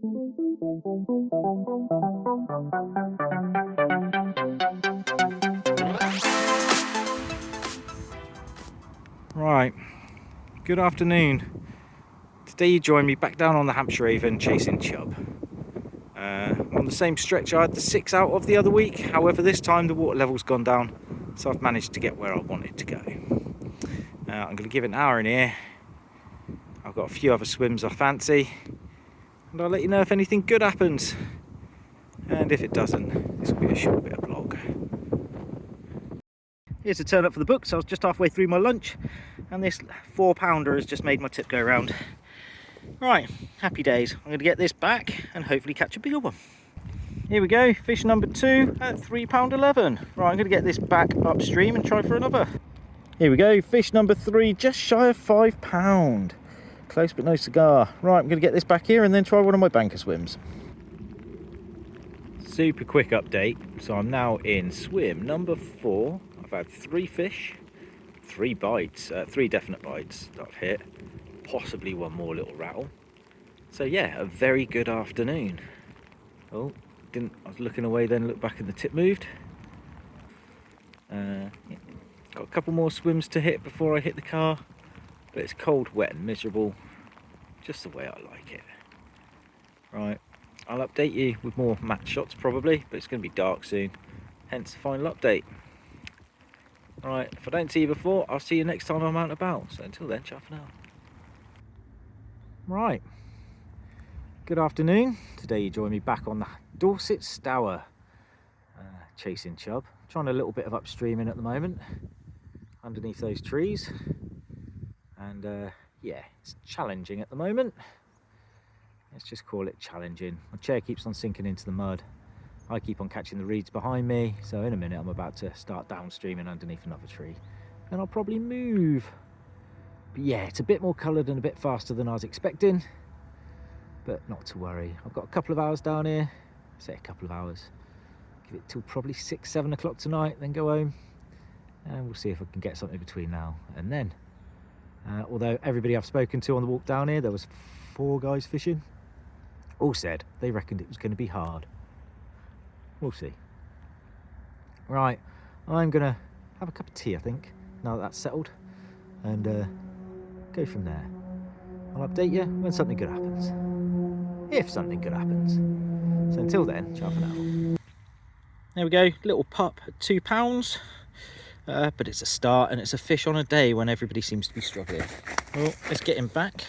Right, good afternoon. Today you join me back down on the Hampshire Avon chasing chub. I'm on the same stretch I had the 6 out of the other week, however this time the water level's gone down, so I've managed to get where I wanted to go. I'm going to give it an hour in here. I've got a few other swims I fancy, and I'll let you know if anything good happens. And if it doesn't, this will be a short bit of vlog. Here's a turn up for the books. I was just halfway through my lunch and this 4-pounder has just made my tip go round. Right, happy days. I'm going to get this back and hopefully catch a bigger one. Here we go, fish number 2 at £3.11. Right, I'm going to get this back upstream and try for another. Here we go, fish number 3, just shy of £5. Close but no cigar. Right, I'm going to get this back here and then try one of my banker swims. Super quick update. So I'm now in swim number 4. I've had 3 fish, 3 bites, 3 definite bites that I've hit, possibly one more little rattle. So yeah, a very good afternoon. Oh, I was looking away then, looked back and the tip moved. Yeah. Got a couple more swims to hit before I hit the car, but it's cold, wet and miserable, just the way I like it. Right, I'll update you with more match shots probably, but it's going to be dark soon, hence the final update. Right, if I don't see you before, I'll see you next time I'm out and about. So until then, ciao for now. Right, good afternoon. Today you join me back on the Dorset Stour, chasing chub. Trying a little bit of upstreaming at the moment, underneath those trees. And yeah, it's challenging at the moment. Let's just call it challenging. My chair keeps on sinking into the mud. I keep on catching the reeds behind me, so in a minute I'm about to start downstreaming underneath another tree. Then I'll probably move. But yeah, it's a bit more coloured and a bit faster than I was expecting. But not to worry. I've got a couple of hours down here. Say a couple of hours. Give it till probably 6, 7 o'clock tonight, then go home. And we'll see if I can get something between now and then. Although everybody I've spoken to on the walk down here, there was 4 guys fishing, all said they reckoned it was going to be hard. We'll see. Right, I'm gonna have a cup of tea I think, now that that's settled, and go from there. I'll update you when something good happens, if something good happens. So until then, ciao for now. There we go, little pup at £2, but it's a start and it's a fish on a day when everybody seems to be struggling. Well, let's get him back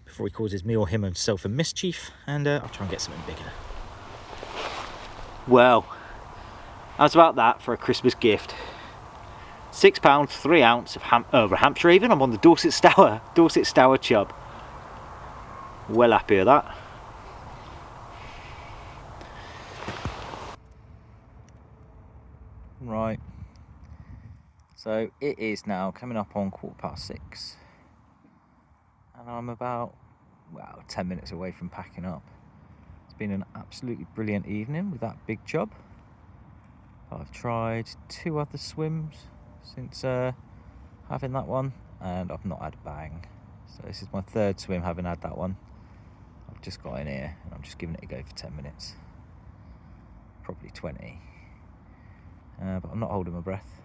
before he causes me or himself a mischief, and I'll try and get something bigger. Well, how's about that for a Christmas gift? £6, 3 ounce of Hampshire Avon. I'm on the Dorset Stour chub. Well happy with that. Right. So it is now coming up on 6:15. And I'm about, well, 10 minutes away from packing up. It's been an absolutely brilliant evening with that big chub. I've tried 2 other swims since having that one, and I've not had a bang. So this is my 3rd swim having had that one. I've just got in here and I'm just giving it a go for 10 minutes. Probably 20. But I'm not holding my breath.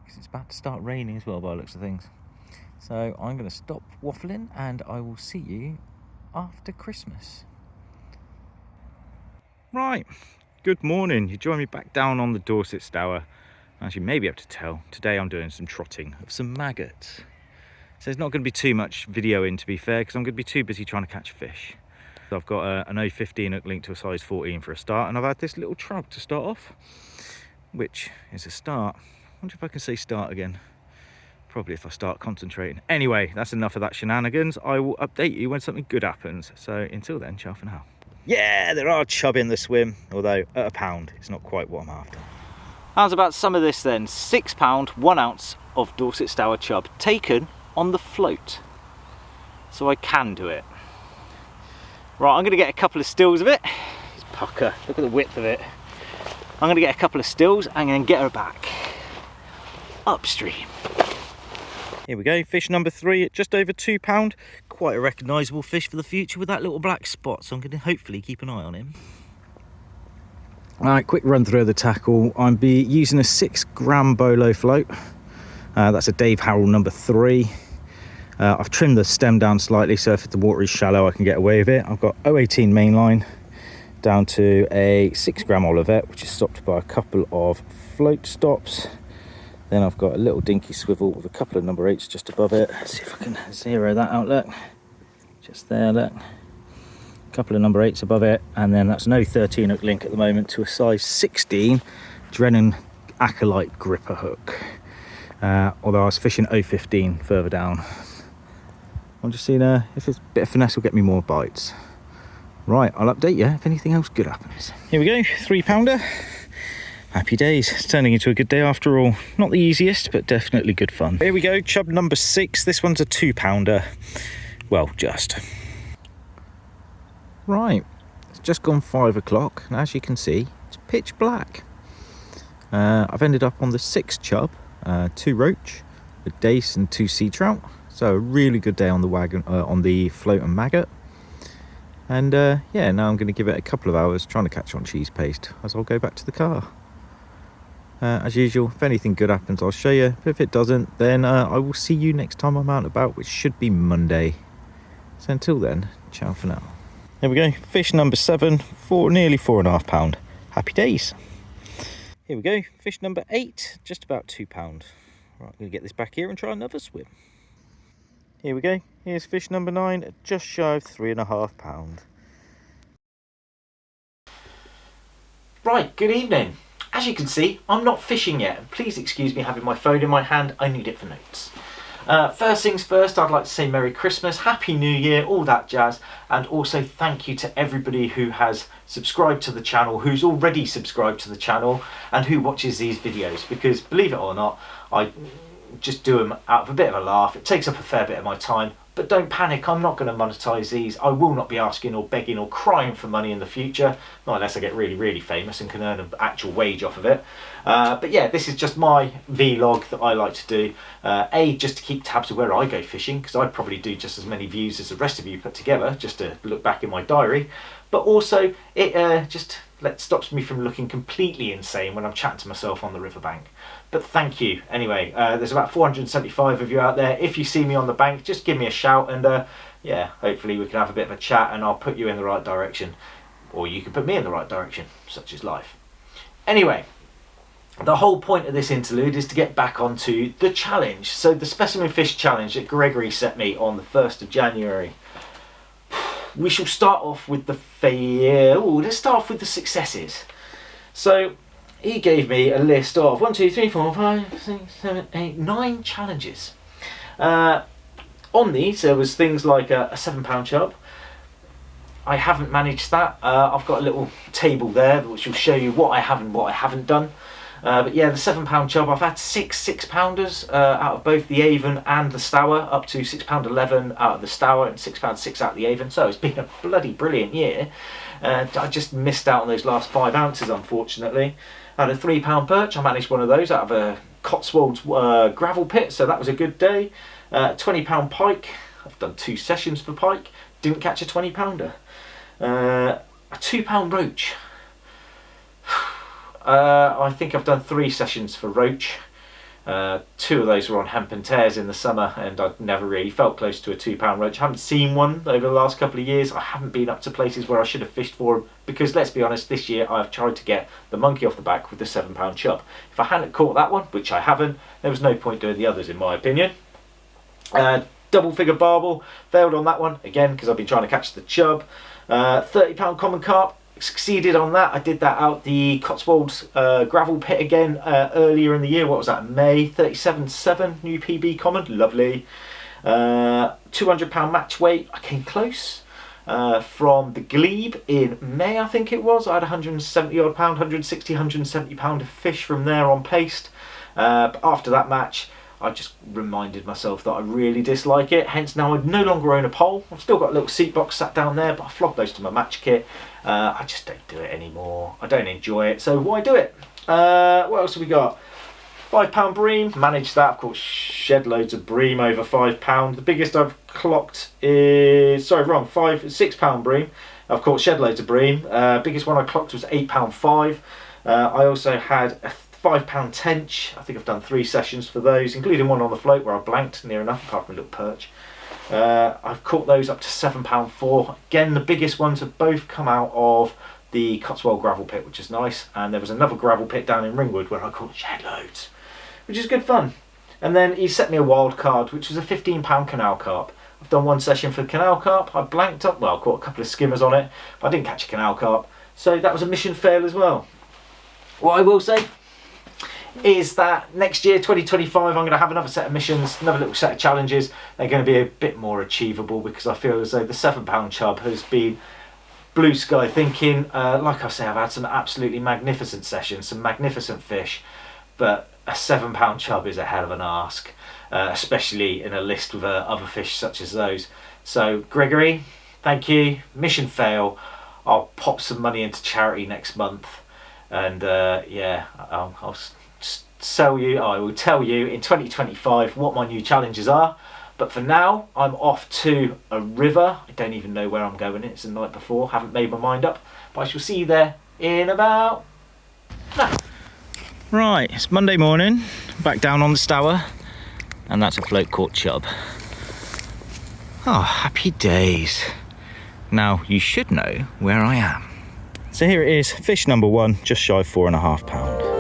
Because it's about to start raining as well by the looks of things. So I'm going to stop waffling and I will see you after Christmas. Right, good morning. You join me back down on the Dorset Stour. As you may be able to tell, today I'm doing some trotting of some maggots. So there's not going to be too much video in, to be fair, because I'm going to be too busy trying to catch fish. So I've got an 0.15 hook linked to a size 14 for a start, and I've had this little trug to start off, which is a start. I wonder if I can say start again. Probably if I start concentrating. Anyway, that's enough of that shenanigans. I will update you when something good happens. So until then, ciao for now. Yeah, there are chub in the swim, although at £1, it's not quite what I'm after. How's about some of this then? £6, 1 ounce of Dorset Stour chub taken on the float. So I can do it. Right, I'm going to get a couple of stills of it. It's pucker, look at the width of it. I'm going to get a couple of stills and then get her back upstream. Here we go, fish number 3 at just over £2. Quite a recognisable fish for the future with that little black spot, so I'm going to hopefully keep an eye on him. Alright, quick run through of the tackle. I'm be using a 6-gram bolo float. That's a Dave Harrell number 3. I've trimmed the stem down slightly, so if the water is shallow I can get away with it. I've got 018 mainline down to a 6-gram Olivet, which is stopped by a couple of float stops. Then I've got a little dinky swivel with a couple of number 8s just above it. Let's see if I can zero that out, look. Just there, look. A couple of number 8s above it, and then that's no 13 hook link at the moment to a size 16 Drennan Acolyte gripper hook. Although I was fishing 015 further down. I'm just seeing if it's a bit of finesse will get me more bites. Right, I'll update you if anything else good happens. Here we go, 3-pounder. Happy days. It's turning into a good day after all. Not the easiest, but definitely good fun. Here we go, chub number 6. This one's a 2-pounder. Well, just. Right, it's just gone 5 o'clock, and as you can see, it's pitch black. I've ended up on the 6 chub, 2 roach, a dace and 2 sea trout. So a really good day on the wagon, on the float and maggot. And yeah, now I'm going to give it a couple of hours trying to catch on cheese paste as I'll go back to the car. As usual, if anything good happens I'll show you, but if it doesn't then I will see you next time I'm out and about, which should be Monday. So until then, ciao for now. There we go, fish number 7 for nearly £4.5. Happy days. Here we go, fish number 8, just about £2. Right, I'm going to get this back here and try another swim. Here we go, here's fish number 9, just shy of £3.5. Right, good evening. As you can see, I'm not fishing yet. Please excuse me having my phone in my hand, I need it for notes. First things first, I'd like to say Merry Christmas, Happy New Year, all that jazz, and also thank you to everybody who has subscribed to the channel, who's already subscribed to the channel, and who watches these videos, because believe it or not, I just do them out of a bit of a laugh. It takes up a fair bit of my time, but don't panic, I'm not going to monetize these. I will not be asking or begging or crying for money in the future, not unless I get really, really famous and can earn an actual wage off of it. But yeah, this is just my vlog that I like to do. Just to keep tabs of where I go fishing, because I probably do just as many views as the rest of you put together, just to look back in my diary. But also, it just stops me from looking completely insane when I'm chatting to myself on the riverbank. But thank you anyway. There's about 475 of you out there. If you see me on the bank, just give me a shout, and yeah, hopefully we can have a bit of a chat and I'll put you in the right direction, or you can put me in the right direction, such is life. Anyway, the whole point of this interlude is to get back onto the challenge. So the specimen fish challenge that Gregory set me on the 1st of January. We shall start off with the let's start off with the successes. So he gave me a list of 1, 2, 3, 4, 5, 6, 7, 8, 9 challenges. On these there was things like a £7 chub. I haven't managed that. I've got a little table there which will show you what I have and what I haven't done. But yeah, the £7 chub, I've had 6 out of both the Avon and the Stour, up to £6.11 out of the Stour and £6.6 out of the Avon. So it's been a bloody brilliant year. I just missed out on those last 5 ounces, unfortunately. I had a £3 perch. I managed one of those out of a Cotswolds gravel pit, so that was a good day. £20 pike. I've done 2 sessions for pike. Didn't catch a 20-pounder. A £2 roach. I think I've done 3 sessions for roach. 2 of those were on hemp and tears in the summer, and I've never really felt close to a £2 roach. I haven't seen one over the last couple of years. I haven't been up to places where I should have fished for them, because let's be honest, this year I've tried to get the monkey off the back with the £7 chub. If I hadn't caught that one, which I haven't, there was no point doing the others in my opinion. Double figure barbel, failed on that one again because I've been trying to catch the chub. £30 common carp, succeeded on that. I did that out the Cotswolds gravel pit again earlier in the year. What was that, May? 37.7 new PB common, lovely. £200 match weight, I came close. From the glebe in May, I think it was. I had 170 odd pound, 160, 170 pound of fish from there on paste. But after that match, I just reminded myself that I really dislike it, hence now I no longer own a pole. I've still got a little seat box sat down there, but I flogged those to my match kit. I just don't do it anymore. I don't enjoy it, so why do it? What else have we got? £5 bream, managed that, of course, shed loads of bream over £5. The biggest I've clocked is, sorry, wrong, £6 bream. I've caught shed loads of bream. Biggest one I clocked was £8.5. I also had a £5 tench. I think I've done 3 sessions for those, including one on the float where I blanked near enough, apart from a little perch. I've caught those up to £7.4. Again, the biggest ones have both come out of the Cotswold gravel pit, which is nice. And there was another gravel pit down in Ringwood where I caught shed loads, which is good fun. And then he set me a Wildcard, which was a £15 Canal Carp. I've done 1 session for the Canal Carp. I blanked up, well, I caught a couple of skimmers on it, but I didn't catch a Canal Carp. So that was a mission fail as well. What I will say is that next year, 2025, I'm going to have another set of missions, another little set of challenges. They're going to be a bit more achievable because I feel as though the £7 chub has been blue sky thinking. Like I say, I've had some absolutely magnificent sessions, some magnificent fish, but a £7 chub is a hell of an ask, especially in a list with other fish such as those. So Gregory, thank you. Mission fail. I'll pop some money into charity next month, and yeah, I'll sell you, I will tell you in 2025 what my new challenges are. But for now, I'm off to a river. I don't even know where I'm going. It's the night before, haven't made my mind up, but I shall see you there in about now. Right, it's Monday morning, back down on the Stour, and that's a float caught chub. Oh, happy days. Now you should know where I am. So here it is, fish number 1, just shy of £4.5.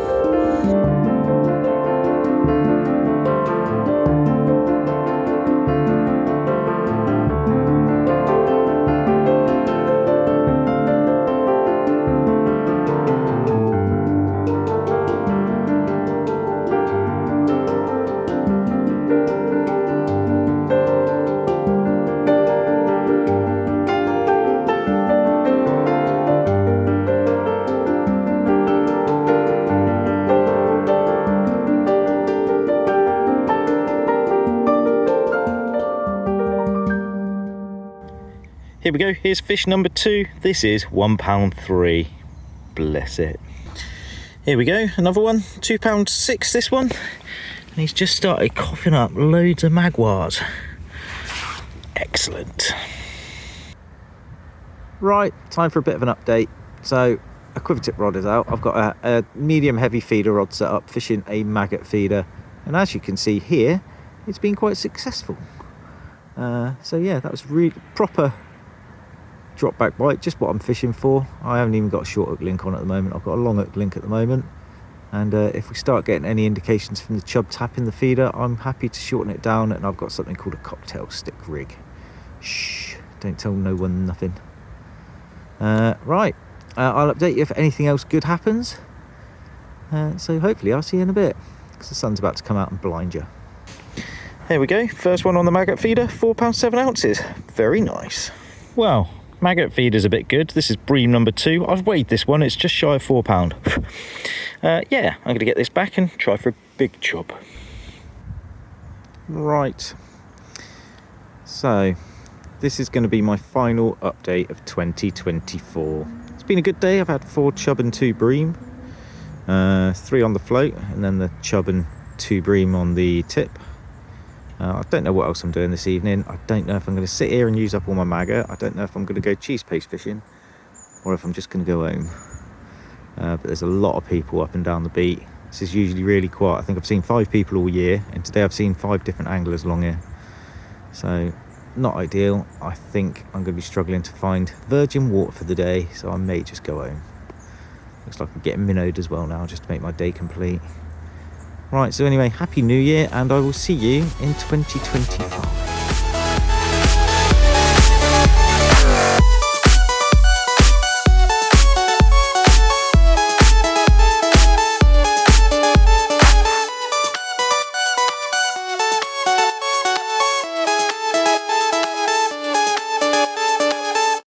Here we go, here's fish number 2. This is £1.3. Bless it. Here we go, another one, £2.6 this one. And he's just started coughing up loads of magwars. Excellent. Right, time for a bit of an update. So, a quiver tip rod is out. I've got a medium heavy feeder rod set up, fishing a maggot feeder. And as you can see here, it's been quite successful. So yeah, that was really proper drop back bite, just what I'm fishing for. I haven't even got a short hook link on at the moment. I've got a long hook link at the moment, and if we start getting any indications from the chub tapping the feeder, I'm happy to shorten it down, and I've got something called a cocktail stick rig. Shh, don't tell no one nothing. Right, I'll update you if anything else good happens, so hopefully I'll see you in a bit, because the sun's about to come out and blind you. There we go, first one on the maggot feeder, £4.7. Very nice. Well, maggot feeder's a bit good. This is Bream number 2. I've weighed this one, it's just shy of £4. Yeah, I'm going to get this back and try for a big chub. Right, so this is going to be my final update of 2024. It's been a good day. I've had 4 chub and 2 bream, 3 on the float, and then the chub and 2 bream on the tip. I don't know what else I'm doing this evening. I don't know if I'm going to sit here and use up all my maggot. I don't know if I'm going to go cheese paste fishing or if I'm just going to go home. But there's a lot of people up and down the beat. This is usually really quiet. I think I've seen 5 people all year, and today I've seen 5 different anglers along here. So not ideal. I think I'm going to be struggling to find virgin water for the day, so I may just go home. Looks like I'm getting minnowed as well now, just to make my day complete. Right, so anyway, Happy New Year, and I will see you in 2025.